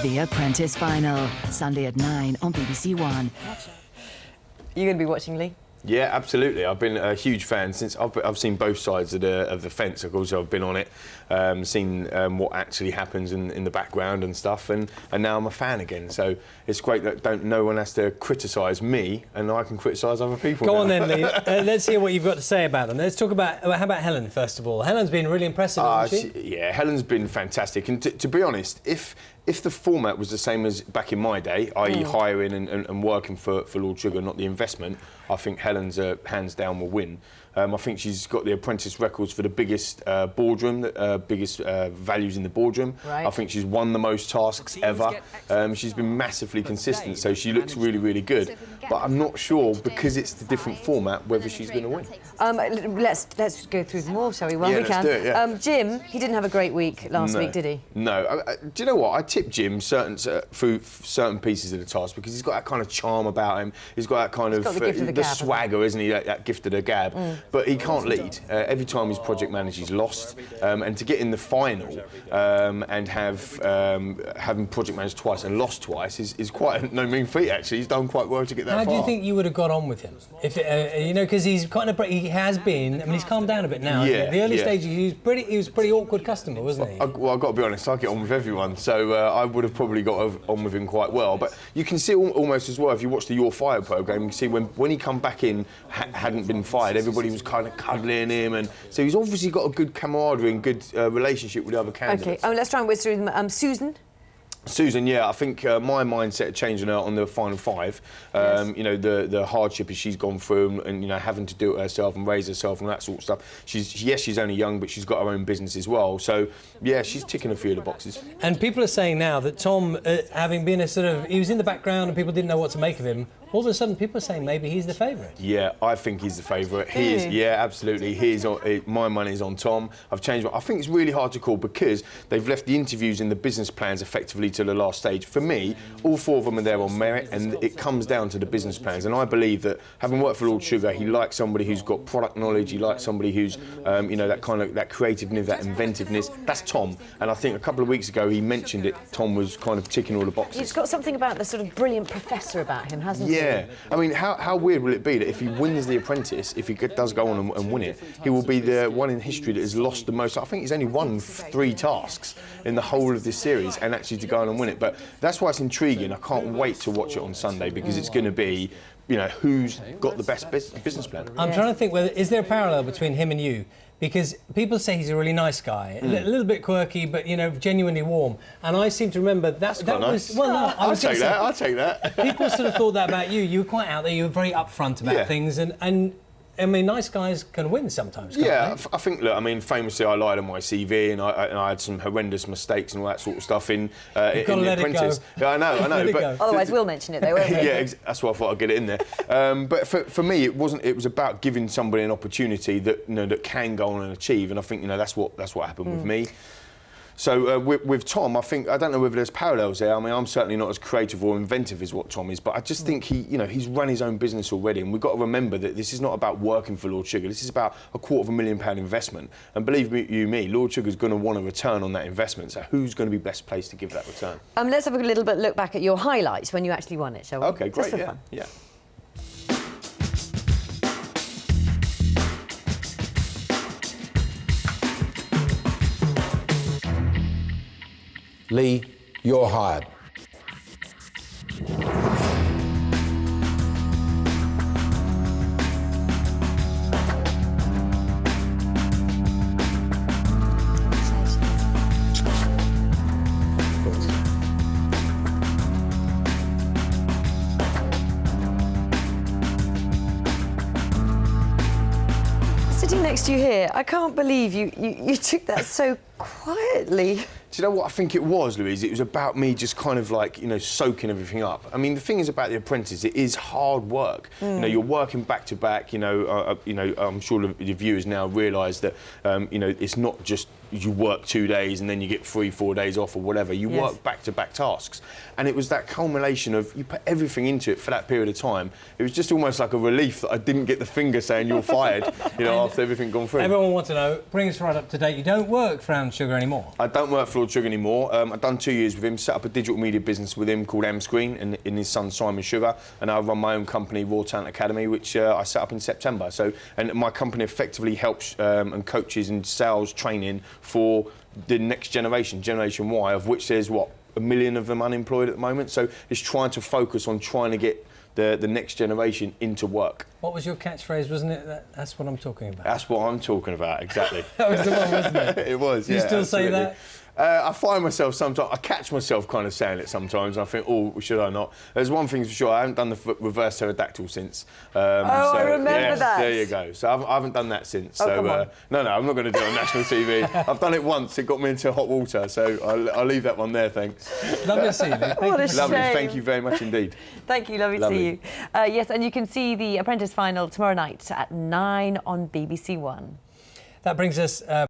The Apprentice Final, Sunday at 9 on BBC One. You're going to be watching, Lee? Yeah, absolutely. I've been a huge fan since I've seen both sides of the fence. Of course, I've been on it, seen what actually happens in the background and stuff, and now I'm a fan again. So it's great that no one has to criticise me, and I can criticise other people. Go now. on then, Lee. Let's hear what you've got to say about them. Let's talk about how about Helen first of all. Helen's been really impressive, hasn't she? Yeah, Helen's been fantastic. And to be honest, if the format was the same as back in my day, i.e. hiring and working for Lord Sugar, not the investment, I think Helen's hands down will win. I think she's got the apprentice records for the biggest boardroom, biggest values in the boardroom. Right. I think she's won the most tasks ever. She's been massively consistent, so she looks really, really good. But I'm not sure, because it's the different format, whether she's going to win. Let's go through them all, shall we? Well, Yeah, we let's can. do it, yeah. Jim, he didn't have a great week last week, did he? No. Do you know what? I tip Jim through certain pieces of the task because he's got that kind of charm about him. He's got that kind of got the gift of the gab, swagger, isn't he? That gift of the gab. But he can't lead. Every time he's project managed, he's lost. And to get in the final and having project managed twice and lost twice is quite no mean feat. Actually, he's done quite well to get that far. How do you think you would have got on with him? If you know, because he has been. I mean, he's calmed down a bit now. Yeah, the early yeah. stages, he was a pretty awkward customer, wasn't he? Well, I've got to be honest, I get on with everyone, so I would have probably got on with him quite well. But you can see almost as well, if you watch the You're Fired programme, you can see when he come back in, hadn't been fired, everybody was kind of cuddling him, and so he's obviously got a good camaraderie and good relationship with the other candidates. OK, let's try and whiz through them. Susan? Susan, yeah, I think my mindset changed on her on the final five. You know, the hardship is she's gone through and you know, having to do it herself and raise herself and that sort of stuff. She's only young, but she's got her own business as well. So, yeah, she's ticking a few of the boxes. And people are saying now that Tom, having been he was in the background and people didn't know what to make of him, all of a sudden people are saying maybe he's the favourite. Yeah, I think he's the favourite. He is, yeah, absolutely. My money is on Tom. I've changed I think it's really hard to call because they've left the interviews and the business plans effectively to the last stage. For me, all four of them are there on merit, and it comes down to the business plans. And I believe that, having worked for Lord Sugar, he likes somebody who's got product knowledge. He likes somebody who's, you know, that creativeness, that inventiveness. That's Tom. And I think a couple of weeks ago he mentioned it. Tom was kind of ticking all the boxes. He's got something about the sort of brilliant professor about him, hasn't he? Yeah. I mean, how weird will it be that if he wins The Apprentice, if he does go on and win it, he will be the one in history that has lost the most. I think he's only won 3 tasks in the whole of this series, and actually to go on and win it. But that's why it's intriguing. I can't wait to watch it on Sunday because it's going to be, you know, who's got the best business plan. I'm trying to think, is there a parallel between him and you? Because people say he's a really nice guy, a little bit quirky, but, you know, genuinely warm. And I seem to remember that was... Nice. Well, no, I'll take that. People sort of thought that about you. You were quite out there, you were very upfront about things, and I mean, nice guys can win sometimes, can't they? I think, look, I mean, famously I lied on my CV and I had some horrendous mistakes and all that sort of stuff in The Apprentice. Yeah, I know. But otherwise, we'll mention it, though, won't we? Yeah, that's why I thought I'd get it in there. But for me, it wasn't. It was about giving somebody an opportunity that, you know, that can go on and achieve. And I think, you know, that's what happened with me. So with Tom, I don't know whether there's parallels there. I mean, I'm certainly not as creative or inventive as what Tom is, but I just think he's run his own business already, and we've got to remember that this is not about working for Lord Sugar. This is about a £250,000 investment, and believe me, Lord Sugar's going to want a return on that investment. So who's going to be best placed to give that return? Let's have a little bit look back at your highlights when you actually won it, shall we? Okay, great. Just for fun. Yeah. Lee, you're hired. Sitting next to you here, I can't believe you took that so quietly. Do you know what I think it was, Louise? It was about me just kind of like, you know, soaking everything up. I mean, the thing is about The Apprentice, it is hard work. You know, you're working back to back. I'm sure the viewers now realise that, you know, it's not just you work 2 days and then you get 3-4 days off or whatever. You Yes. work back-to-back tasks. And it was that culmination of, you put everything into it for that period of time. It was just almost like a relief that I didn't get the finger saying you're fired, after everything gone through. Everyone wants to know, bring us right up to date. You don't work for Brown Sugar anymore. I don't work for Lord Sugar anymore. I've done 2 years with him, set up a digital media business with him called McQueen and in his son Simon Sugar, and I run my own company, Raw Talent Academy, which I set up in September. And my company effectively helps and coaches and sales training for the next generation, Generation Y, of which there's 1 million of them unemployed at the moment. So it's trying to focus on trying to get the next generation into work. What was your catchphrase, wasn't it? That's what I'm talking about. That's what I'm talking about, exactly. That was the one, wasn't it? It was, You yeah. still say absolutely. that? I find myself sometimes, I catch myself kind of saying it sometimes, and I think, oh, should I not? There's one thing for sure, I haven't done the reverse pterodactyl since. I remember that. There you go. So I haven't done that since. Oh, come on. No, I'm not going to do it on national TV. I've done it once, it got me into hot water, so I'll leave that one there, thanks. Lovely to see you. Thank What you. a Lovely, shame. thank you very much indeed. Thank you, lovely to see you. Yes, and you can see the Apprentice final tomorrow night at 9 on BBC One. That brings us